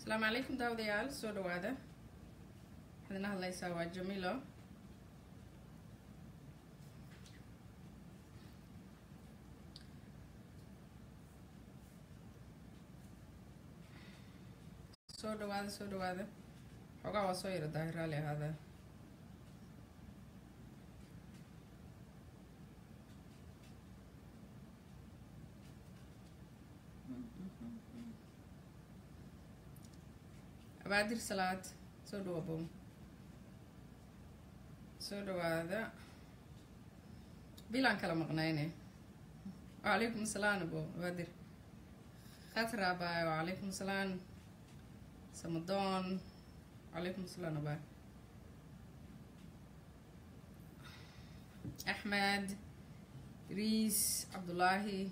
السلام عليكم داوديال سو دواده حدنا الله يساوي جميلة سو دواده حقا وصير الظاهرة لي هذا أبادر صلاة سو دوابو سو دواده بيلان كلا مقنعيني وعليكم السلام أبو أبادر خطرة باي وعليكم السلام سمدون عليكم السلام أبا أحمد ريس عبد الله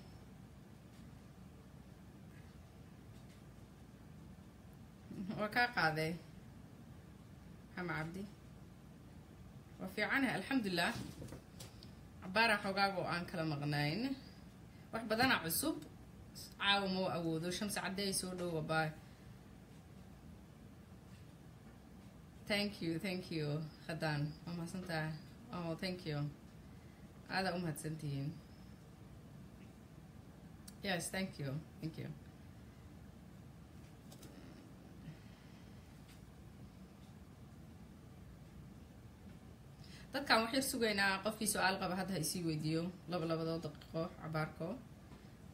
وكا قاضي هم عبدي وفي عنها الحمد لله عبارة حقاقو عن كلام مغنين واحد بدنا عصب عاومو أودو شمس عدي يسودو وباي thank you خدان أم حسنتا thank you هذا هتسنتين yes thank you dadkan waxay sugaynaa qofkii su'aal qaba hadda ha isii weydiiyo laba daqiiqo cabaarko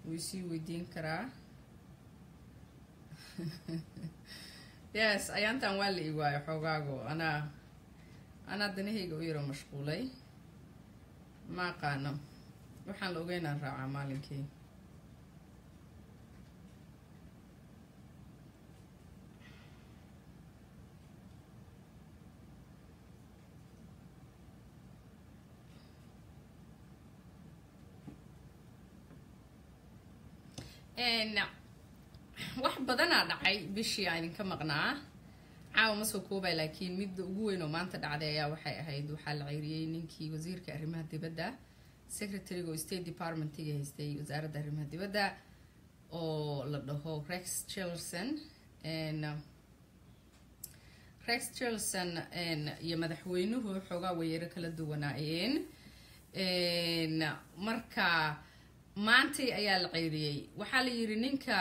wuu isii weydiin karaa yes ayaantan waa la ii waayo xoogaago anaa danahayga u yaro mashquulay ma aqaano waxaan la ogeynaan raacaa maalinkii wax badanaa dhacay bishii aan idinka maqnaa caawa ma soo koobay laakiin midda ugu weyn oo maanta dhacday ayaa waxay ahayd waxaa la ceyriyey ninkii wasiirka arrimaha dibadda secretary-ga oo state department-iga haystay wasaaradda arrimaha dibadda oo la dhaho Rex Tillerson iyo madaxweynuhu xoogaa weeyaro kala duwanaayeen marka maantay ayaa la ceyriyey waxaa la yiri ninka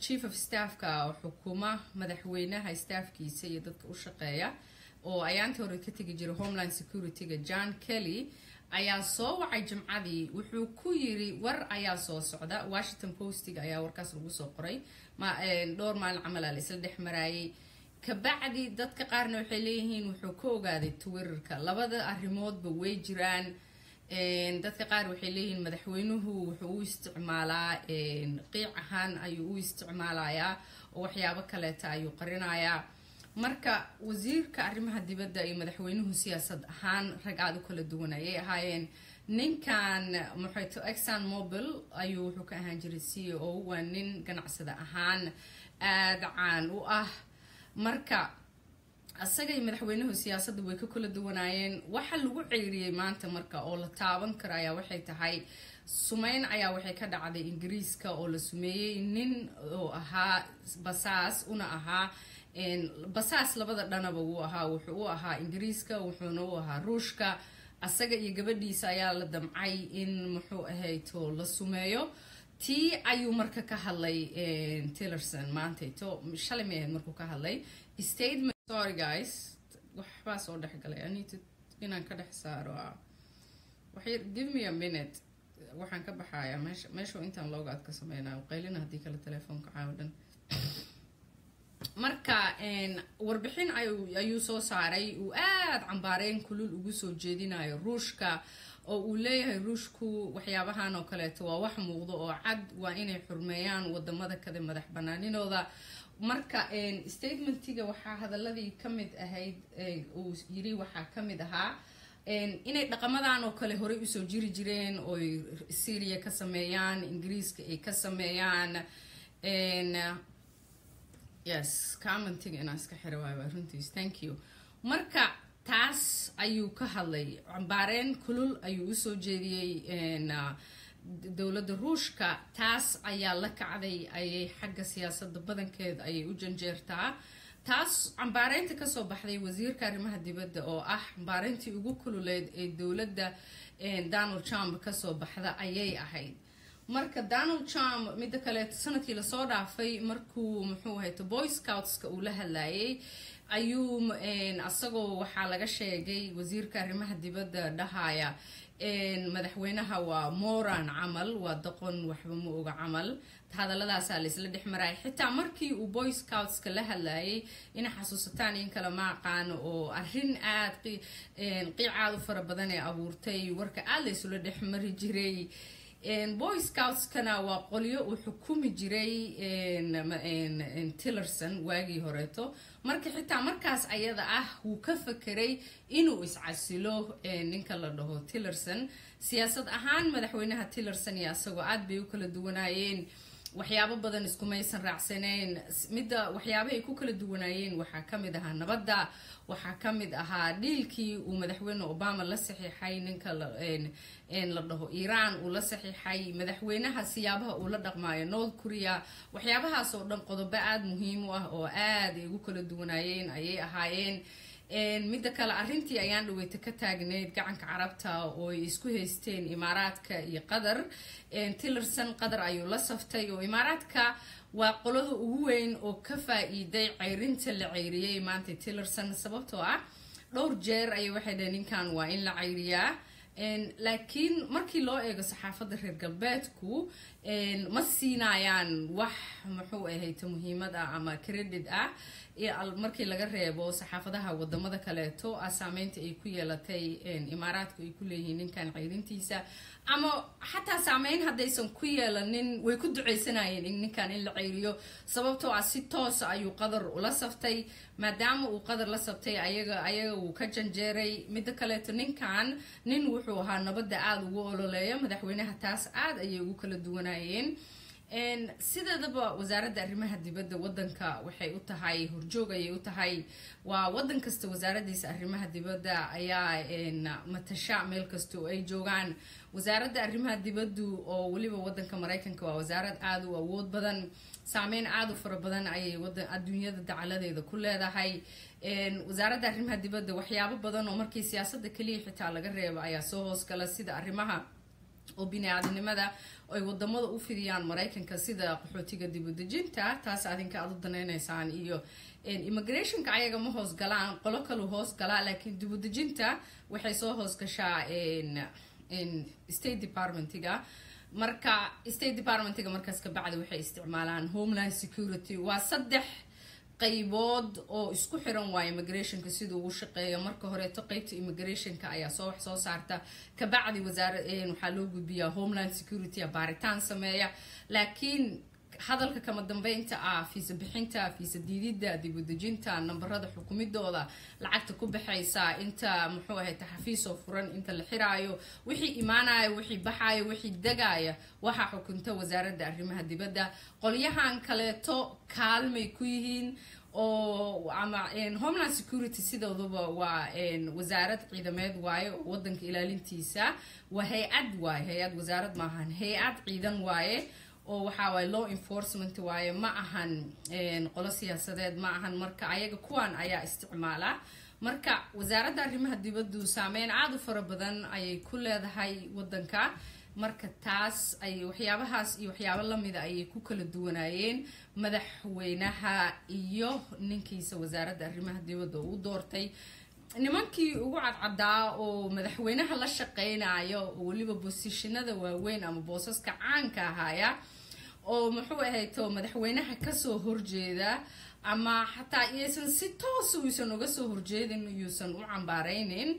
chief of staff-ka xukuma madaxweynaha staff-kiisa iyo dadka u shaqeeya oo ayaantii hore ka tagi jiray Homeland Security-ga John Kelly ayaa soo wacay jimcadii wuxuu ku yiri war ayaa soo socda Washington Post-ga ayaa warkaas lagu soo qoray dhowr maalin camal la isla dhex marayay kabacdi dadka qaarna waxay leeyihiin wuxuu ka ogaaday Twitter-ka labada arrimoodba way jiraan dadka qaar waxay leeyihiin madaxweynuhu wuxuu u isticmaalaa qiic ahaan ayuu u isticmaalayaa oo waxyaabo kaleeta ayuu qarinayaa marka wasiirka arrimaha dibadda iyo madaxweynuhu siyaasad ahaan rag aad u kala duwan ayay ahaayeen ninkan maxayto ExxonMobil ayuu wuxuu ka ahaan jiray CEO waa nin ganacsada ahaan aad caan u ah marka asaga iyo madaxweynuhu siyaasadda way ka kala duwanaayeen waxa lagu ceyriyay maanta marka oo la taaban karo ayaa waxay tahay sumeyn ayaa waxay ka dhacday Ingiriiska oo la sumeeyay nin oo ahaa basaas una ahaa basaas labada dhanaba uu ahaa wuxuu u ahaa Ingiriiska wuxuuna u ahaa Ruushka asaga iyo gabadhiisa ayaa la damcay in muxuu ahayto la sumeeyo tii ayuu marka ka hadlay Tillerson maanta shalay markuu ka hadlay statement sorry guys waxbaa soo dhexgalay I need to inaan ka dhex saaro give me a minute waxaan ka baxayaa meesha intaan loogaad ka sameynaa qaylina haddii kale telefoonka caawadan marka warbixin ayuu soo saaray uu aad cambaareen kulul ugu soo jeedinayo Ruushka oo uu leeyahay Ruushku waxyaabahan oo kaleeto waa wax muuqdo oo cad waa inay xurmeeyaan wadamada kale madax banaaninooda marka statementiga waxaa hadaladii kamid ahayd uu yiri waxaa kamid ahaa inay dhaqamadan oo kale hore u soo jiri jireen oo Syria ka sameeyaan Ingiriiska ay ka sameeyaan yes commenting in iska xirwaay runtiis thank you marka taas ayuu ka hadlay cambaareen kulul ayuu u soo jeediyay dowladda ruushka taas ayaa la kacday ayay xagga siyaasadda badankeed ayay u janjeertaa taas cambaareynta kasoo baxday wasiirka arrimaha dibadda oo ah cambaareyntii ugu kululeed ee dowladda Donald Trump kasoo baxda ayay ahayd marka Donald Trump midda kale sanadkii la soo dhaafay markuu muxuu ahayd Boy Scouts-ka uu la hadlayay ayuu asagoo waxaa laga sheegay wasiirka arrimaha dibadda dhahaya madaxweynaha waa moran camal waa doqon waxba ma oga camal hadaladaas la isla dhixmaray xitaa markii uu Boy Scouts-ka la hadlayay in xasuusataan in kala ma aqaan oo arrin aad qiicaad u fara badan ee abuurtay warka aad la isla dhixmari jiray Boy Scouts-kana waa qolyo uu xukumi jiray Tillerson waagii horeeto marka xitaa markaas ayada ah uu ka fakiray inuu iscasilo ninka la dhaho Tillerson siyaasad ahaan madaxweynaha Tillerson iyo asagoo aad bay u kala duwanaayeen waxyaabo badan isku maysan raacsaneen midda waxyaabo ay ku kala duwanaayeen waxaa kamid ahaa nabadda waxaa kamid ahaa dhiilkii uu madaxweyne Obama la saxiixay ninka la dhaho Iran uu la saxiixay madaxweynaha siyaabaha uu la dhaqmaayo North Korea waxyaabahaas oo dhan qodobo aad muhiim u ah oo aad ay ugu kala duwanaayeen ayay ahaayeen midda kale arrintii ayaan dhaweyta ka taagneed gacanka carabta oo ay isku haysteen imaaraadka iyo Qatar Tillerson Qatar ayuu la saftay oo imaaraadka waa qolada ugu weyn oo ka faa'iiday ceyrinta la ceyriyay maanta Tillerson sababtoo ah dhowr jeer ay waxay dhaheen ninkan waa in la ceyriyaa laakiin markii loo eego saxaafadda reer galbeedku ma siinayaan wax muxuu ahayd muhiimad ah ama credit ah markii laga reebo saxaafadaha wadamada kaleeto saameynta ay ku yeelatay imaaraadku ay ku leeyihiin ninkan ceyrintiisa ama xataa saameyn haddaysan ku yeelanin way ku duceysanayeen in ninkan in la ceyriyo sababtoo ah si toos ayuu Qatar ula saftay maadaama uu Qatar la saftay ayaga uu ka janjeeray midda kaleeto ninkan nin wuxuu ahaa nabadda aad ugu ololeeya madaxweynaha taas aad ayay ugu kala duwanaayeen sideedaba wasaaradda arrimaha dibadda wadanka waxay u tahay horjoog ayay u tahay waa wadan kasta wasaaraddiisa arrimaha dibadda ayaa matasha meel kasta oo ay joogaan wasaaradda arrimaha dibaddu oo waliba wadanka Mareykanka waa wasaarad aad u awood badan saameyn aad u fara badan ayay adduunyada dacaladeeda ku leedahay wasaaradda arrimaha dibadda waxyaabo badan oo markii siyaasadda kaliya xitaa laga reebo ayaa soo hoos gala sida arrimaha oo bini'aadanimada ay wadamada u fidiyaan Mareykanka sida qaxootiga dib u dejinta taas adinka aad u daneynaysaan iyo immigrationka ayaga ma hoos galaan qolo kale hoos galaa laakiin dib u dejinta waxay soo hoos gashaa State Departmentiga marka State Departmentiga markaas ka bacdi waxay isticmaalaan Homeland Security waa saddex qaybood oo isku xiran waa immigrationka sidoo uu shaqeeyo marka hore qaybta immigrationka ayaa soo saarta ka bacdi wasaaradda waxa loo gudbiyaa Homeland Security baaritaan sameeya laakiin hadalka kama dambeynta fiisa bixinta fiisa diidida dib u dejinta nambarada xukuumidooda lacagta ku baxaysa inta muxuu ahayd xafiis oo furan inta la xiraayo wixii imaanayo wixii baxayo wixii dagaaya waxa xukunta wasaaradda arrimaha dibadda qolyahan kaleeto kaalmay ku yihiin oo ama Homeland Security sidooduba waa wasaarad ciidameed waaye wadanka ilaalintiisa waa hay'ad wasaarad maahan hay'ad ciidan waaye oo waxa way law enforcement waaye ma ahan qolo siyaasadeed ma ahan marka ayaga kuwan ayaa isticmaala marka wasaaradda arrimaha dibaddu saameyn aad u fara badan ayay ku leedahay wadanka marka taas ay waxyaabahaas iyo waxyaabo la mid ah ay ku kala duwanaayeen madaxweynaha iyo ninkiisa wasaaradda arrimaha dibadda uu doortay nimankii ugu cadcadaa oo madaxweynaha la shaqeynayo oo waliba positionada waaweyn ama boosaska caanka ahaya oo muxuu ahayto madaxweynaha ka soo horjeeda ama xataa iysan si toos uusan uga soo horjeedin uusan u cambaareynin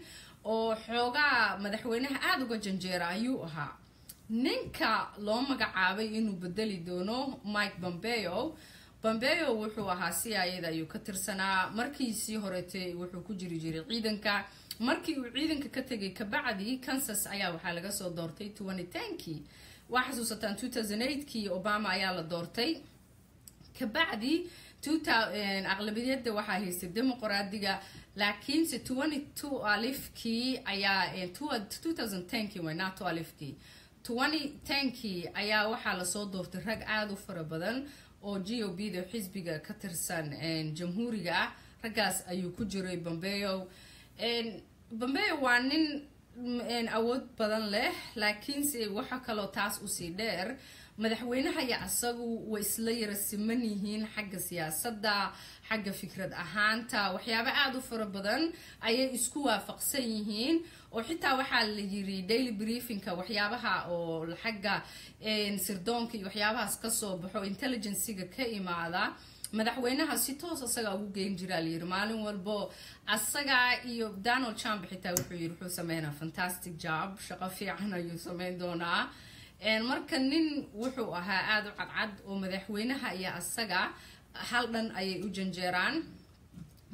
oo xoogaa madaxweynaha aad uga janjeera ayuu ahaa ninka loo magacaabay inuu bedeli doono Mike Pompeo wuxuu ahaa CIA-da ayuu ka tirsanaa markii sii horeetay wuxuu ku jiri jiray ciidanka markii uu ciidanka ka tagay ka bacdi Kansas ayaa waxa laga soo doortay 2010kii waa xasuusataan 2008kii Obama ayaa la doortay ka bacdi aqlabiyadda waxa haystay dimuqraadiga laakiin 22 alifkii ayaa 2010kii way not alifkii 2010kii ayaa waxaa lasoo doortay rag aada u fara badan oo GOP-da xisbiga ka tirsan jamhuuriga ah raggaas ayuu ku jiray Pompeo waa nin awood badan leh laakiinse waxa kaloo taas usii dheer madaxweynaha iyo asagu way isla yara siman yihiin xagga siyaasadda xagga fikrad ahaanta waxyaabo aada u fara badan ayay isku waafaqsan yihiin oo xitaa waxaa la yiri daily briefingka waxyaabaha oo xagga sirdoonka iyo waxyaabahaas kasoo baxo intelligencega ka imaada madaxweynaha si toos asaga ugu geyn jiraa la yiri maalin walbo asaga iyo Donald Trump xitaa wuxuu yiri wuxuu sameynaa fantastic job shaqo fiican ayuu sameyn doonaa marka nin wuxuu ahaa aada u cadcad oo madaxweynaha iyo asaga hal dhan ayay u janjeeraan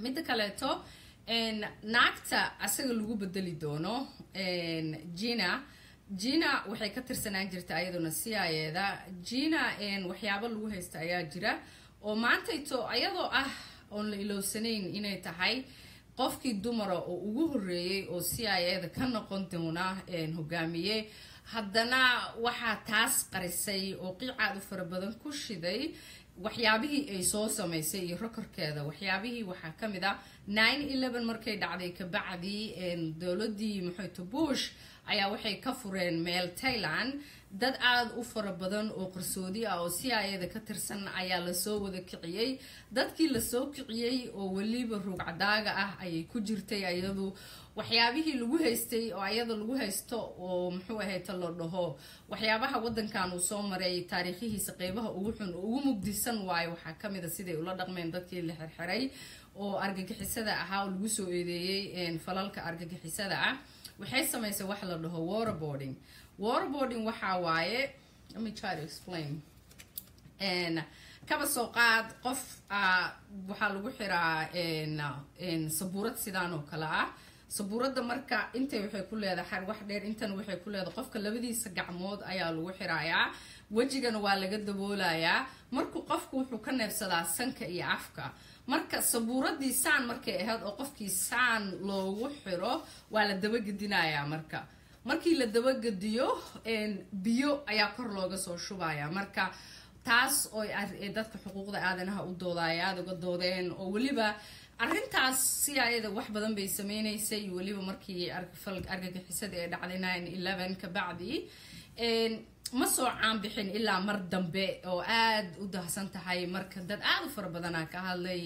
midda kaleeto naagta asaga lagu bedeli doono Gina waxay ka tirsanaan jirtay ayaduna CIA-da Gina waxyaabo lagu haysta ayaa jira oo maantayto ayadoo ah oon la ilowsanayn inay tahay qofkii dumara oo ugu horeeyay oo CIA-da ka noqon doona hogaamiye haddana waxaa taas qarisay oo qiicaad u fara badan ku shiday waxyaabihii ay soo samaysay iyo rekorkeeda waxyaabihii waxaa ka mid ah 9/11 markay dhacday ka bacdi dowladii maxayto Bush ayaa waxay ka fureen meel Thailand dad aad u fara badan oo qarsoodi ah oo CIA-da ka tirsan ayaa la soo wada kiciyay dadkii la soo kiciyay oo waliba ruug cadaaga ah ayay ku jirtay ayadu waxyaabihii lagu haystay oo ayada lagu haysto oo muxuu ahayd la dhaho waxyaabaha wadankan uu soo maray taariikhihiisa qeybaha ugu xun ugu mugdisan waayo waxa kamid ah sidii ula dhaqmeen dadkii la xirxiray oo argagixisada ahaa oo lagu soo eedeeyay falalka argagixisada ah waxay sameysay wax la dhaho waterboarding waxa waaye let me try to explain kaba soo qaad qof waxa lagu xiraa sabuurad sidaan oo kala ah sabuuradda marka intay waxay ku leedahay wax dheer intan waxay ku leedahay qofka labadiisa gacmood ayaa lagu xirayaa wajigana waa laga daboolayaa markuu qofku wuxuu ka neefsadaa sanka iyo afka marka sabuuradii saan markay ahayd oo qofkii saan loogu xiro waa la dabagedinayaa markii la dabagediyo biyo ayaa kor looga soo shubaya marka taas oo dadka xuquuqda aadanaha u doodaya aad uga doodeen oo waliba arrintaas CIA-da wax badan bay sameynaysay waliba markii argagixisada ay dhacday 9/11 ka bacdi ma soo caan bixin ilaa mar dambe oo aad u dahsan tahay marka dad aad u fara badan ka hadlay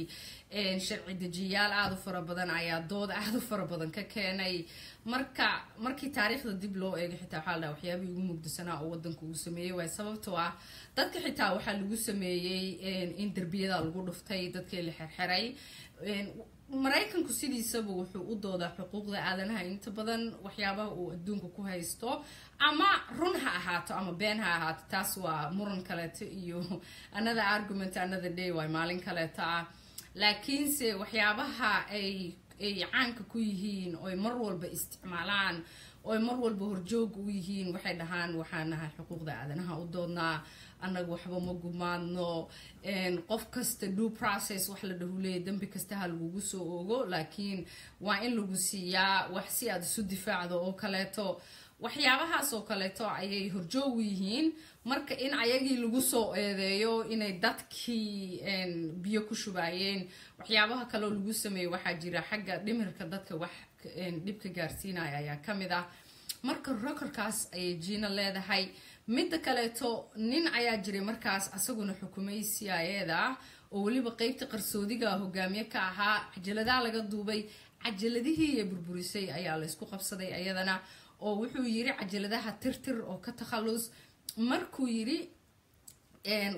sharci dejiyaal aad u fara badan ayaa dood aad u fara badan ka keenay markii taariikhda dib loo eego xitaa waxa la waxyaabihii ugu mugdisanaa oo wadanku uu sameeyay way sababtoo ah dadka xitaa waxa lagu sameeyay in darbiyada lagu dhuftay dadkii la xirxiray maraykanku sidiisaba wuxuu u doodaa xuquuqda aadanaha inta badan waxyaabaha uu adduunka ku haysto ama run ha ahaato ama been ha ahaato taas waa muran kaleeto iyo another argument another day way maalin kaleeto ah laakiinse waxyaabaha ay caanka ku yihiin oo mar walba isticmaalaan oo mar walba horjoog u yihiin waxay dhahaan waxaan nahay xuquuqda aadanaha u doodnaa annagu waxba ma gumaadno qof kasta due process wax la dhahuleeyay dambi kasta ha lagugu soo oogo laakiin waa in lagu siiyaa wax si aad isu difaacdo oo kaleeto waxyaabahaas oo kaleeto ayay horjoog u yihiin marka in ayagii lagu soo eedeeyo inay dadkii biyo ku shubaayeen waxyaabaha kale oo lagu sameeyo waxaa jira xagga dhimirka dadka wax dhibka gaarsiinaya ayaa ka mid ah marka rekorkaas ayay Gina leedahay midda kaleeto nin ayaa jiray markaas asaguna xukumay CIA-da oo waliba qaybta qarsoodiga hogaamiye ka ahaa cajaladaha laga duubay cajaladihii ay burburisay ayaa la isku qabsaday ayadana oo wuxuu yiri cajaladaha tirtir oo ka takhallus markuu yiri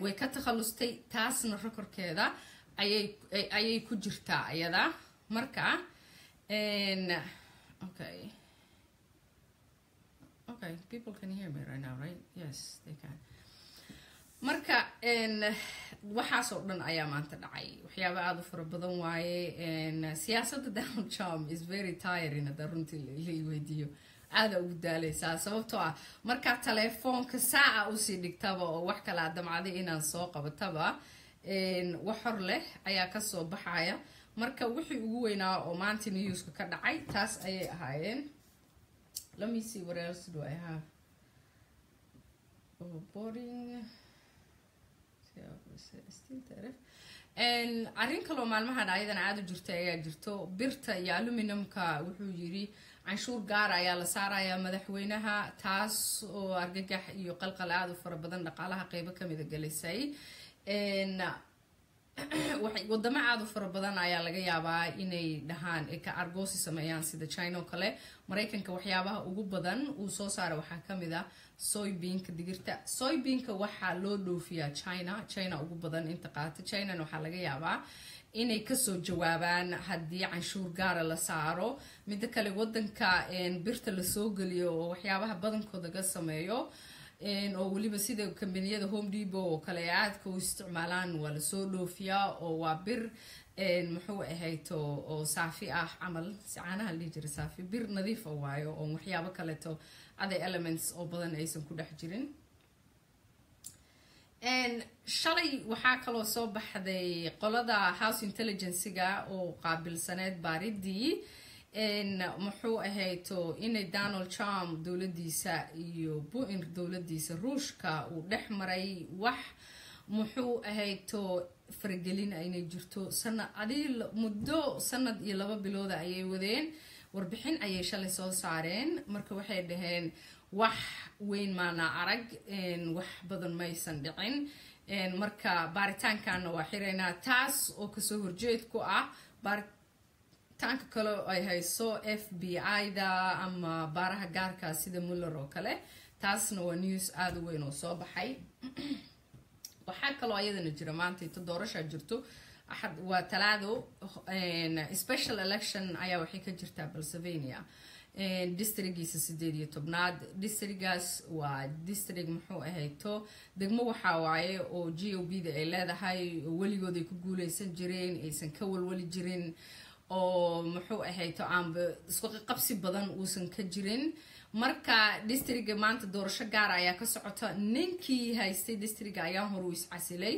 way ka takhallustay taasna rekorkeeda ayay ku jirtaa ayada marka okay people can hear me right now right yes they can marka waxaas oo dhan ayaa maanta dhacay waxyaabo aad u fara badan waaye siyaasadda Donald Trump is very tiring hadda runtii la weydiiyo aada ugu daalaysaa sababtoo ah markaa telefoonka saaca usii dhigtaba oo wax kala damcaday inaan soo qabataba wax hor leh ayaa kasoo baxaya marka wixii ugu weynaa oo maanta newska ka dhacay taas ayay ahaayeen let me see what else do I have boarding still تعرف arrin kaloo maalmahan ayadana aad u jirta ayaa jirto birta iyo aluminumka wuxuu yiri canshuur gaar ayaa la saarayaa madaxweynaha taas oo argagax iyo qalqal aad u fara badan dhaqaalaha qaybo kamid ah galisay wadamo aad u fara badan ayaa laga yaabaa inay dhahaan ka argoosi sameeyaan sida China oo kale Mareykanka waxyaabaha ugu badan uu soo saaray waxaa kamid ah soybeanka digirta soybeanka waxaa loo dhoofiyaa China ugu badan inta qaata China waxaa laga yaabaa inay kasoo jawaabaan haddii canshuur gaar la saaro mid kale wadanka birta la soo galiyo oo waxyaabaha badankooda laga sameeyo oo waliba sida kambaniyada Home Depot oo kale aadka u isticmaalaan waa la soo dhoofiyaa oo waa bir muxuu ahayto oo saafi ah amal saanaha la jira saafi bir nadiif ah waayo oo waxyaabo kale to other elements oo badan aysan ku dhex jirin shalay waxaa kaloo soo baxday qolada House Intelligence-ga oo qaabilsaneed baaridii muxuu ahayto inay Donald Trump dawladiisa iyo Putin dawladiisa Ruushka uu dhex maray wax muxuu ahayto fargelin ay jirto muddo sanad iyo 2 bilood ayay wadeen warbixin ayay shalay soo saareen marka waxay dhaheen wax weyn maana arag wax badan ma aysan dhicin marka baaritaankan waa xireynaa taas oo ka soo horjeed ku ah baaritaanka kale ay hayso FBI-da ama baaraha gaarka sida Mueller oo kale taasna waa news aad u weyn oo soo baxay waxaa kaloo ayadana jira maanta inta doorasho jirto axad waa talaado special election ayaa waxay ka jirtaa Pennsylvania districtgiisa 18aad districtgaas waa district muxuu ahayto degmo waxa waaye oo GOP-da ay leedahay waligood ay ku guuleysan jireen aysan ka walwali jirin oo muxuu ahayto aanba isku qabsi badan uusan ka jirin marka districtga maanta doorasho gaar ayaa ka socota ninkii haystay districtga ayaa hor u iscasilay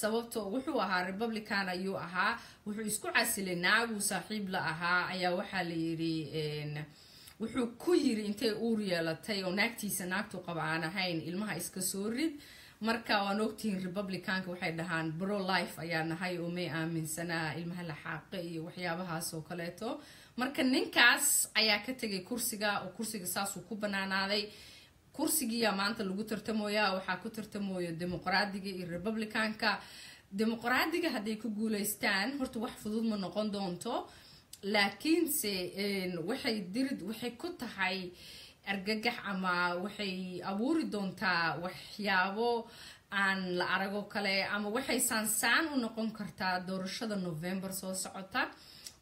sababtoo wuxuu ahaa Republican ayuu ahaa wuxuu isku casilay naagu saaxiib la ahaa ayaa waxa la yiri wuxuu ku yiri intay uur yeelatay oo naagtu qabaan ahayn ilmaha iska soo rid marka waan ogtiin Republicanka waxay dhahaan pro life ayaa nahay oo may aaminsana ilmaha la xaqay iyo waxyaabahaas oo kaleeto marka ninkaas ayaa ka tagay kursiga oo kursiga saas uu ku banaanaaday kursigiya maanta lagu tartamooyaa waxaa ku tartamooyo dimuqraadiga iyo Republicanka dimuqraadiga haday ku guuleystaan horta wax fudud ma noqon doonto laakiin se waxay ku tahay argagax ama waxay abuuri doontaa waxyaabo aan la arago kale ama waxay saansaan u noqon kartaa doorashada November soo socota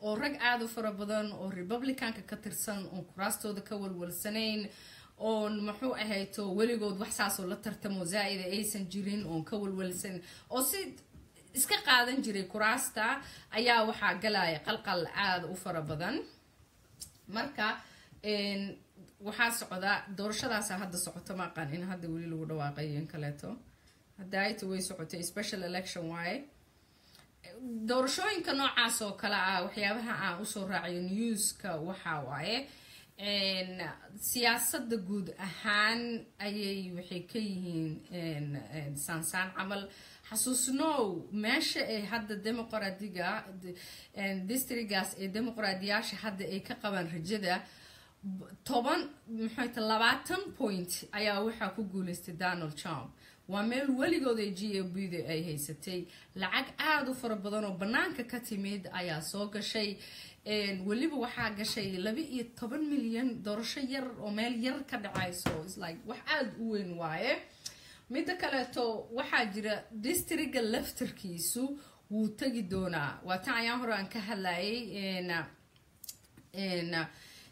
oo rag aad u fara badan oo Republicanka ka tirsan oo kuraastooda ka walwalsanayn oo muxuu ahayto waligood wax saas oo la tartamo zaa'id aysan jirin oo ka walwalsan oo si iska qaadan jiray kuraasta ayaa waxa galay qalqal aad u fara badan marka waxa socda doorashadaas hadda socota ma qan in hadda wali lagu dhawaaqay in kaleeto hadaytu way socotay special election way doorashooyinka noocaas oo kala ah waxyaabaha aan u soo raaciyo newska waxa waaye siyaasadda guud ahaan ayay waxay ka yihiin saansaan camal xasuusnow meesha ay hadda dimuqraadiga districtgaas ee dimuqraadiyaasha hadda ay ka qabaan rajada 20 point ayaa waxa ku guuleystay Donald Trump waa meel waligood ay GOP-da ay haysatay lacag aad u fara badan oo banaanka ka timid ayaa soo gashay waliba waxaa gashay 12 milyan doorasho yar oo meel yar ka dhacayso is like wax aad u weyn waaye midda kale to waxaa jira districtga laftarkiisu wuu tagi doonaa waa tan ayaan hore aan ka hadlayay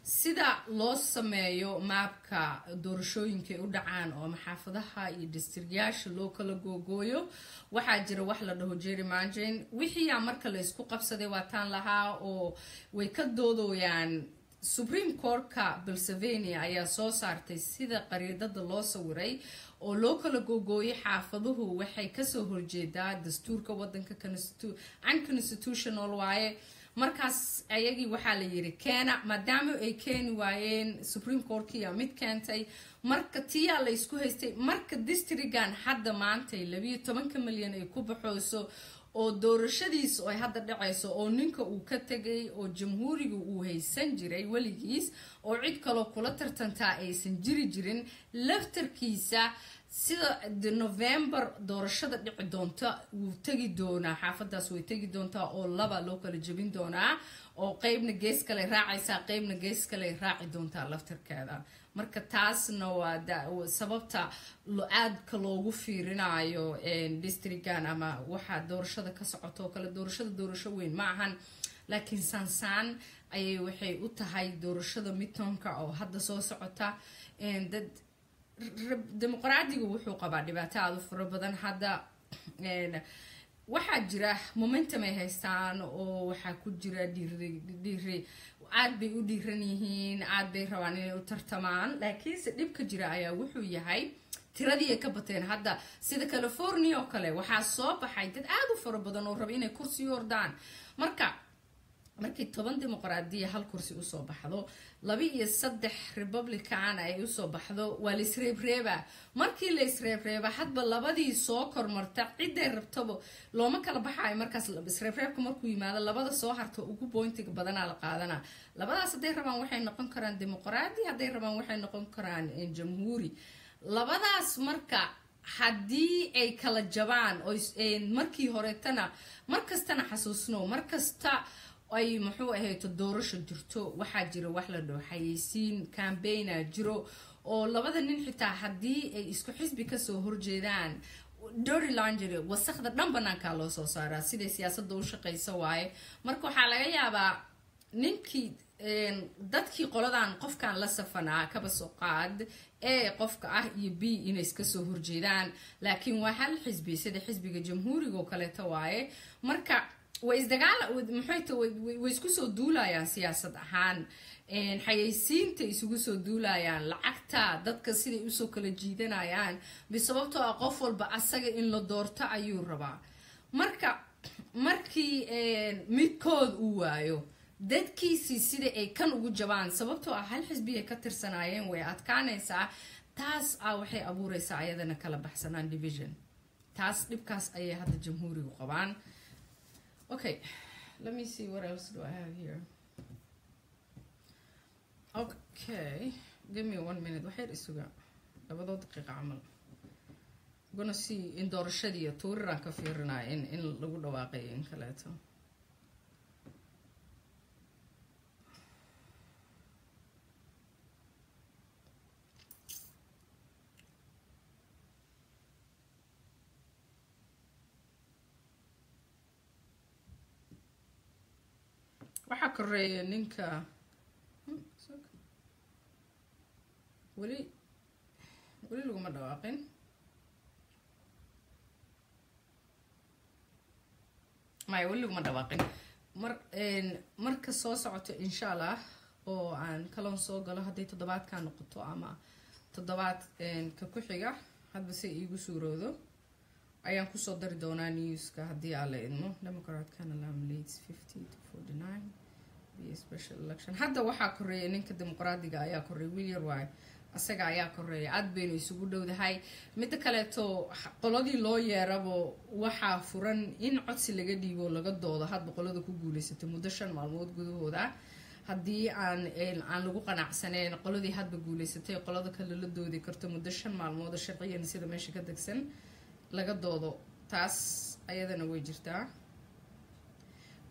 sida loo sameeyo maapka doorashooyinka u dhacaan oo maxaafadaha iyo districtyaasha loo kala googooyo waxaa jira wax la dhaho gerrymandering wixii marka la isku qabsaday waa tan lahaa oo way ka doodooyaan Supreme Court-ka Pennsylvania ayaa soo saartay sida qariidada loo sawiray oo loo kala googooyay xaafaduhu waxay ka soo horjeedaa dastuurka wadanka unconstitutional waaye markaas ayagii waxaa la yiri keena maadaama ay keeni waayeen Supreme Court-kiya mid keentay marka tiya la isku haystay marka districtgan hadda maanta 12 milyan ay ku baxayso oo doorashadiis oo ay hadda dhacayso oo ninka uu ka tagay oo jamhuuriga uu haysan jiray waligiis oo cid kale kula tartantaa aysan jirin laftarkiisa sida November doorashada dhici doonta uu tagi doonaa xaafadaas way tagi doontaa oo laba loo kala jabin doonaa oo qaybna gees kale raacaysa qaybna gees kale raaci doontaa laftarkeeda marka taasna waa sababta aadka loogu fiirinayo districtgan ama waxa doorashada ka socoto kala doorasho weyn ma ahan laakiin sansaan ayay waxay u tahay doorashada midtoonka oo hadda soo socota dad dimuqraadigu wuxuu qabaa dhibaato aad u fara badan hadda waxaa jira momentum ay haystaan oo waxaa ku jira dhiiri aad bay u dhiiran yihiin aad bay rabaan inay u tartamaan laakiinse dhibka jira ayaa wuxuu yahay tiradii ay ka bateen hadda sida California oo kale waxaa soo baxay dad aad u fara badan oo raba inay kursi yordaan markii 10 dimuqraadiya hal kursi u soo baxdo 2 iyo 3 Republican ay u soo baxdo waa la isreebreeba markii la isreebreeba hadba labadii soo kormarta cid ay rabtaba looma kala baxay markaas isreebreebka markuu yimaado labada soo harto ugu pointiga badan la qaadana labadaas haday rabaan waxay noqon karaan dimuqraadi haday rabaan waxay noqon karaan jamhuuri labadaas marka haddii ay kala jabaan oo markii horeetana markastana xasuusno markasta ay muxuu ahayd doorasho jirto waxaa jira wax la dhooxaysiin campaign jiro oo labada nin xitaa haddii ay isku xisbi ka soo horjeedaan dirty laundry wasaqda dhan banaanka loo soo saaraa sida siyaasadda u shaqeysa waaye marka waxaa laga yaabaa ninkii dadkii qoladan qofkan la safanaa kaba soo qaad ee qofka ah iyo b inay iska soo horjeedaan laakiin waa hal xisbi sida xisbiga jamhuuriga oo kale waaye marka way isku soo duulayaan siyaasad ahaan xayeysiinta isugu soo duulayaan lacagta dadka siday usoo kala jiidanayaan bisababtoo ah qof walba asaga in la doorto ayuu rabaa marka markii midkood uu waayo dadkiisii sida ay kan ugu jabaan sababtoo ah hal xisbi ay ka tirsanaayeen way adkaanaysaa taas waxay abuuraysaa ayadana kala baxsanaan division taas dhibkaas ayay hadda jamhuurigu qabaan. Okay, let me see what else do I have here. Okay, give me 1 minute. Waxay isuga labado daqiiqo camal. Gonna see in doorashadii tuuriraan ka fiirinaa in lagu dhawaaqay in kaleeto. waxaa koreeya ninka weli laguma dhawaaqin weli laguma dhawaaqin marka soo socoto insha Allah oo aan kaloon soo galo hadday toddobaadka noqoto ama toddobaad ka ku xiga hadba si iigu suuroodo ayaan ku soo dari doonaa newska haddii aan la idmo Democrat-kana leads 50 to 49 be special election hadda waxaa koreeya ninka dimuqraadiga ayaa koreeya William White asaga ayaa koreeya aad baynu isugu dhowdahay mid kaleeto qoladii loo yeerabo waxaa furan in codsi laga dhiibo laga doodo hadba qolada ku guuleysatay muddo 5 maalmood gudahooda haddii aan lagu qanacsaneen qoladii hadba guuleysatay qolada kale la doodi karto muddo 5 maalmood sharciyan sida meesha ka degsan laga doodo taas ayadana way jirtaa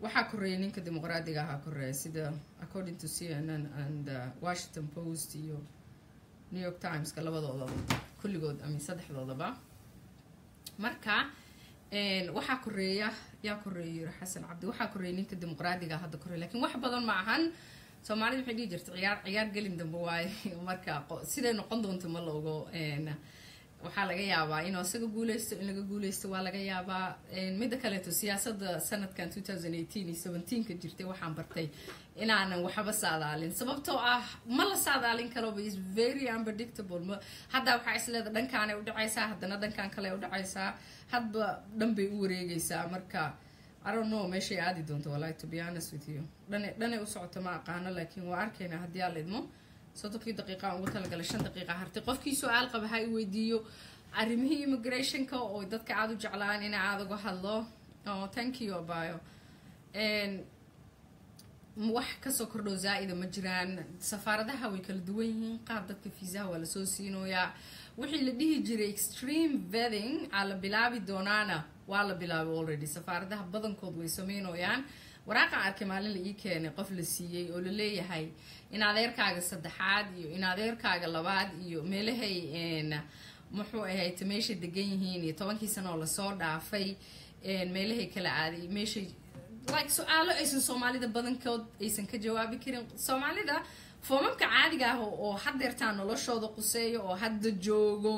waxaa koreeya ninka dimuqraadiga ahaa koreeya sida according to CNN and Washington Post iyo New York Times ka labadoodaba kulligood saddexdoodaba marka waxaa koreeya yaa koreeya Xasan Cabdi waxaa koreeya ninka dimuqraadiga hadda koreeya laakiin wax badan ma ahan Soomaalidu waxay jirtay ciyaar gelin dambe waay marka sidee noqon doonto ma loogo waxaa laga yaabaa inuu asaga guuleysto in laga guuleysto waa laga yaabaa mid kaleeto siyaasadda sanadkan 2018 iyo 17 ka jirtay waxaan bartay inaanan waxba saadaalin sababtoo ah ma la saadaalin karo is very unpredictable hadda waxa isleeda dhankaan ay u dhacaysaa haddana dhankaan kale ay u dhacaysaa hadba dhan bay u wareegaysaa marka I don't know meeshay aadi doonto wallahi to be honest with you dhanay u socoto ma aqaano laakiin waa arkayna haddii aan idmo 30 daqiiqa ugu talagalay 5 daqiiqa hartay qofkii su'aal qaba ha i weydiiyo arrimihii immigrationka oo dadka aad u jeclaan in aad uga hadlo oh thank you abayo and wax kasoo kordho zaa'ida ma jiraan safaaradaha way kala duwan yihiin qaar dadka fiisaha waa lasoo siinoyaa wixii la dhihi jiray extreme vetting aa la bilaabi doonaana waa la bilaabay already safaaradaha badankood way sameynayaan waraaqan arkay maalin la ii keenay qof la siiyey oo la leeyahay in adeerkaaga saddexaad iyo in adeerkaaga labaad iyo meelahay muxuu ahayd meeshay degan yihiin iyo 10 sano oo lasoo dhaafay meelahay kala aaday meeshay like su'aalo aysan Soomaalida badankood aysan ka jawaabi karin Soomaalida foomamka caadiga ah oo haddeertaan noloshooda quseeyo oo hadda joogo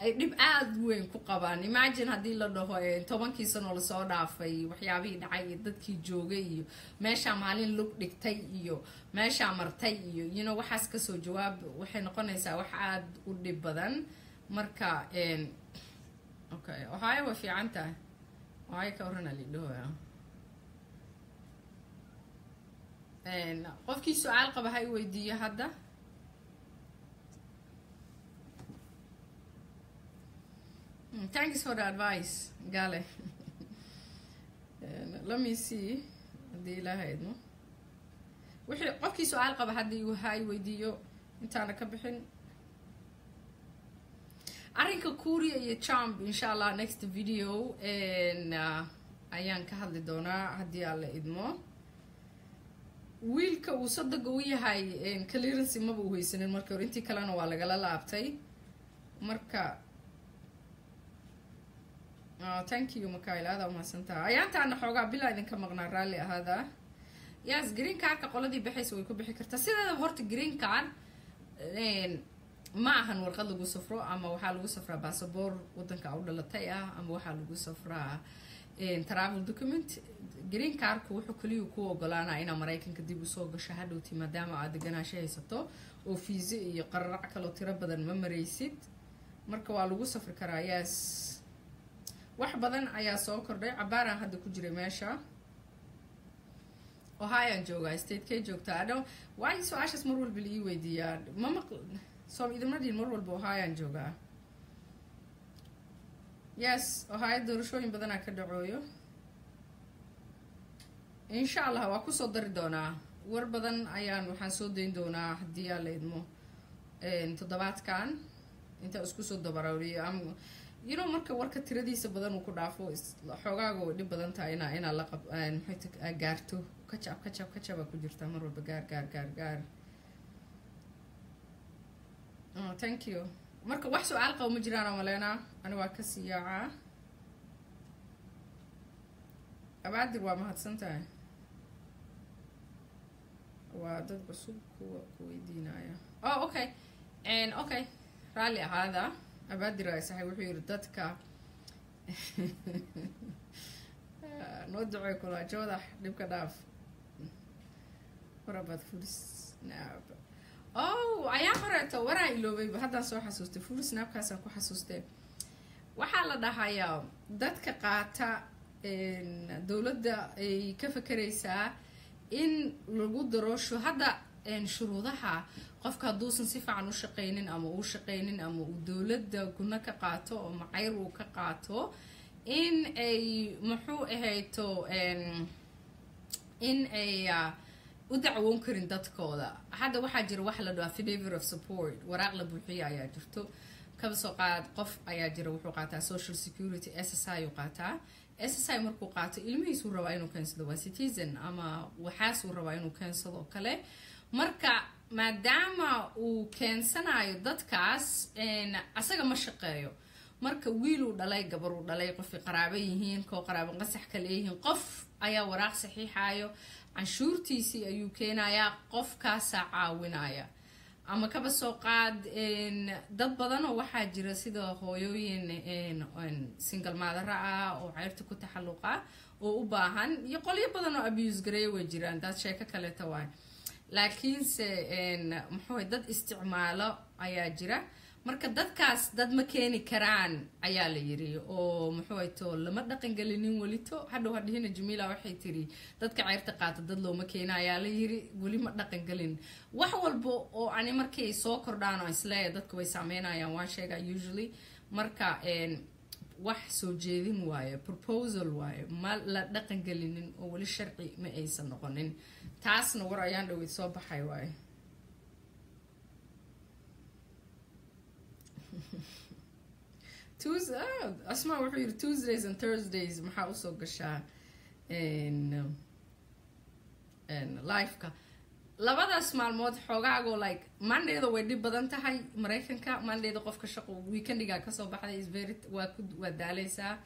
ay dib aad weyn ku qabaan imagine haddii la dhaho 10 sano la soo dhaafay waxyaabihii dhacay iyo dadkii joogay iyo meesha maalin lug dhigtay iyo meesha martay iyo you know waxaas ka soo jawaab waxay noqonaysaa wax aad u dhib badan marka okay Ohio waa fiican tahay Ohio ka warana lidhoya qofkii su'aal qaba ha i weydiiyo hadda thanks for the advice Gale let me see hadii la hayno wixii qofkii su'aal qaba hadii uu ha i weydiiyo intaana ka bixin arrinka Korea iyo Trump inshallah next video ayaan ka hadli doonaa hadii alla idmo wiilka uu sadaga u yahay clearance ma uu haysanin marka intii kalena waa laga la laabtay marka thank you Mikael aad ma santa ayaantaana xoogaa bilaa idin ka maqnaa rally ahada yes green card ka qoladii bixayso way ku bixi kartaa sideeda horta green card ma ahan warqad lagu safro ama waxa lagu safraa passport wadanka u dhalatay ama waxa lagu safraa travel document green card ku wuxuu kaliya ku ogolaanaa in Mareykanka dib u soo gasho hadhowti maadaama aad deganaansho haysato oo fiisa iyo qararac kale tiro badan ma mareysid marka waa lagu safri karaa yes wax badan ayaa soo kordhay cabaaraan hadda ku jiray meesha Ohio jooga state ka joogta adoo why su'aashaas mar walba la ii weydiiyaa mama soo idimna diin mar walba Ohio jooga yes Ohio doorashooyin badan ka dhacooyo inshallah waa ku soo dari doonaa war badan ayaan waxaan soo deyn doonaa hadii aan la idmo toddobaadkan inta isku soo dabarawriyo you know marka warka tiradiisa badan uu ku dhaafo xogaaga oo dhib badan tahay ina la qab maxay gaarto kacab ku jirta mar walba gaar oh thank you marka wax su'aal qabo ma jiraan maleena ani waa ka siyaaca abaadir waa mahadsantahay waa dad cusub ku weydiinaya oh okay and okay rally hada abaadir ay saxay wuxuu yiri dadka noo ducay kula jooda dibka dhaaf warabad fulis naab oh ayaa horeeto waraa iloobay hadda soo xasuustay fulis naabkaas ku xasuustay waxa la dhahayaa dadka qaata dawladda ay ka fakaraysaa in lagu daro hadda shuruudaha qofka haduusan si fiican u shaqeynin ama uu shaqeynin ama uu dawladda guna ka qaato oo macayr uu ka qaato in ay muxuu ahayto in ay u dacwoon karin dadkooda hadda waxaa jira wax la dhaho affidavit of support waraaq la buuxiyo ayaa jirto kaba soo qaad qof ayaa jira wuxuu qaataa social security SSI uu qaataa SSI markuu qaato ilmihiisu rabaa inuu keensado waa citizen ama waxaasuu rabaa inuu keensado kale marka maadaama uu keensanayo dadkaas asaga ma shaqeeyo marka wiil uu dhalay gabar uu dhalay qof qaraabo yihiin koo qaraabo qasax kale yihiin qof ayaa waraaq saxiixayo canshuurtiisii ayuu keenayaa qofkaas caawinaya ama kaba soo qaad dad badan oo waxaa jira sida hooyooyin single mother ah oo ceyrta ku taxalluqa oo u baahan iyo qolyo badan oo abuse gareey way jiraan dad sheeko kale tawaay laakiin se muxuu dad isticmaalo ayaa jira marka dadkaas dad ma keeni karaan ayaa la yiri oo muxuu ayto lama dhaqan gelinin walito hadhow hadhina Jamila waxay tiri dadka ceyrta qaata dad looma keena ayaa la yiri wali ma dhaqan gelin wax walba oo ani markay soo kordhaan oo isla dadka way saameynayaan waan sheegaa usually marka wax soo jeedin waaye proposal waaye ma la dhaqan gelinin oo wali sharci ma aysan noqonin taasna war ayaan dhawid soo baxay waaye Asma wuxuu yiri Tuesdays and Thursdays maxaa u soo gashaa live-ka labadaas maalmood xoogaago like Monday-da way dhib badan tahay Mareykanka Monday-da qofka shaqo weekendiga ka soo baxday is very waa daalaysaa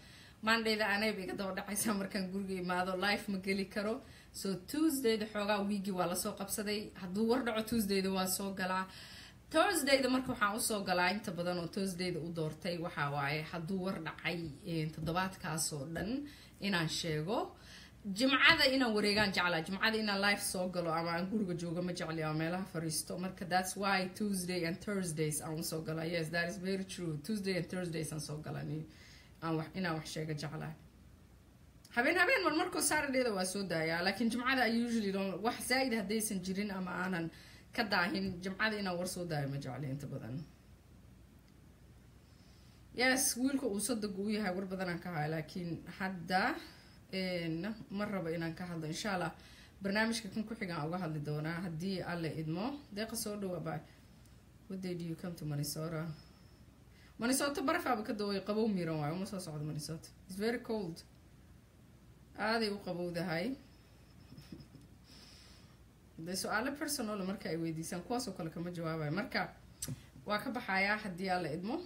Monday-da anay iga daba dhacaysaa markaan guriga imaado live ma geli karo so Tuesday-da xoogaa weegi waa la soo qabsaday hadduu war dhaco Tuesday-da waa soo galaa Thursday-da marka waxaan u soo galaa inta badan oo Thursday-da u doortay waxa waaye hadduu war dhacay toddobaadkaas oo dhan inaan sheego jimcada inaan wareegaan jeclaa jimcada inaan live soo galo ama aan guriga joogo ma jecli ama meelaha fariisto marka that's why Tuesday and Thursdays aan soo galaa yes that is very true Tuesday and Thursdays aan soo galani inaan wax sheega jeclaa habeen marmarkoo Saturday-da waa soo daayaa laakiin jimcada I usually don't wax zaid haddaysan jirin ama aanan ka daahin jimcada inaan war soo daayo ma jecli inta badan yes wiilka uu saddeq uu yahay war badan aan ka hayo laakiin hadda ma rabo inaan ka hadlo insha Allah barnaamijka kan ku xigaan uga hadli doonaa haddii alle idmo deeqa soo dhawaaba what day do you come to Minnesota barafaba ka daway qabow miran waayo uma soo socdo Minnesota it's very cold aaday u qabowdahay de su'aalo personal marka ay weydiisaan kuwaas oo kale kama jawaabayo marka waa ka baxayaa haddii alla idmo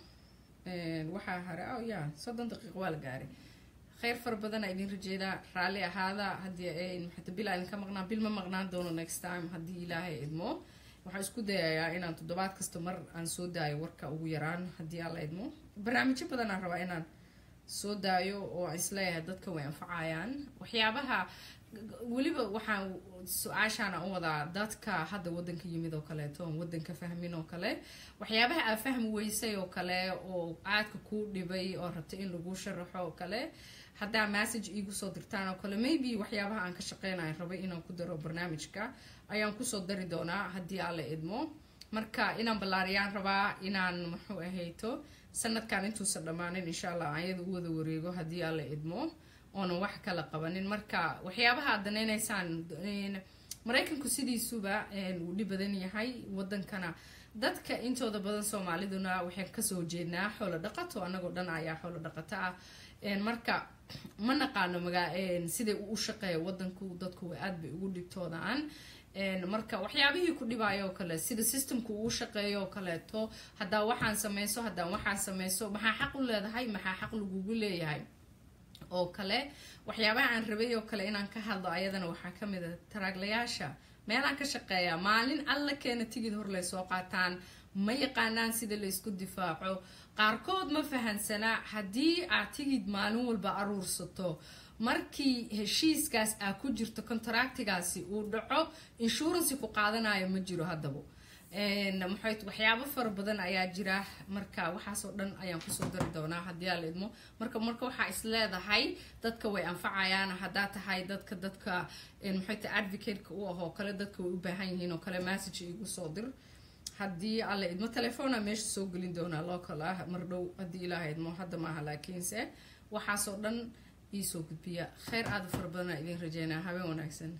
waxa hare yaa 30 daqiiqo waa la gaaray khayr far badan idin rajeedaa raali ahaada haddii ay maxay bilaan ka maqnaan bil ma maqnaan doono next time haddii ilaahay idmo waxaan isku dayayaa inaan toddobaad kasta mar aan soo daayo warka ugu yaraan haddii alla idmo barnaamijyo badan aan rabaa inaan soo daayo oo isleeyahay dadka way anfacayaan waxyaabaha waliba waxaan su'aashaan u wadaa dadka hadda wadanka yimid oo kale toon wadanka fahmin oo kale waxyaabaha aan fahmi weysay oo kale oo aadka ku dhibay oo rabta in lagu sharaxo oo kale hadda message igu soo dirtaan oo kale maybe waxyaabaha aan ka shaqeynayo rabay inaan ku daro barnaamijka ayaan ku soo dari doonaa haddii alla idmo marka inaan balaariyaan rabaa inaan muxuu ahayto sanadkan intuusan dhamaanin insha Allah ayada u wada wareego haddii alla idmo oona wax kala qabanin marka waxyaabaha danaynaysan Mareykanku sidiisuba uu dhib badan yahay wadankana dadka intooda badan Soomaaliduna waxay ka soo jeednaa xoolo dhaqato anagoo dhan ayaa xoolo dhaqata ah marka ma naqaano sida uu shaqeeyo wadanku dadku aad bay ugu dhigtoodaan marka waxyaabihii ku dhibaayo kale sida systemku uu shaqeeyo kale to hadaa waxaan sameeyso maxaa xaq u leedahay maxaa xaq lagu leeyahay oo kale waxyaabaha aan rabay oo kale inaan ka hadlo ayadana waxaa kamid ah taraaglayaasha meelaan ka shaqeeyaa maalin alla keena tigid hor lay soo qaataan ma yaqaanaan sida la isku difaaco qaarkood ma fahansana haddii aad tigid maalin walba aruursato markii heshiiskaas aad ku jirto contractigaasi uu dhaco insurance ku qaadanayo ma jiro haddaba waxyaabo fara badan ayaa jira marka waxaas oo dhan ayaan ku soo dari doonaa haddii aan idmo marka waxa is leedahay dadka way anfacayaan hadaa tahay dadka advocate-ka u ah oo kale dadka way u baahan yihiin oo kale message igu soo dir haddii alla idmo telefoona meesha soo gelin doonaa local ah mar dhow haddii ilaahay idmo hadda maaha laakiinse waxaas oo dhan ii soo gudbiya khayr aad u fara badan idin rajeynaa habeen wanaagsan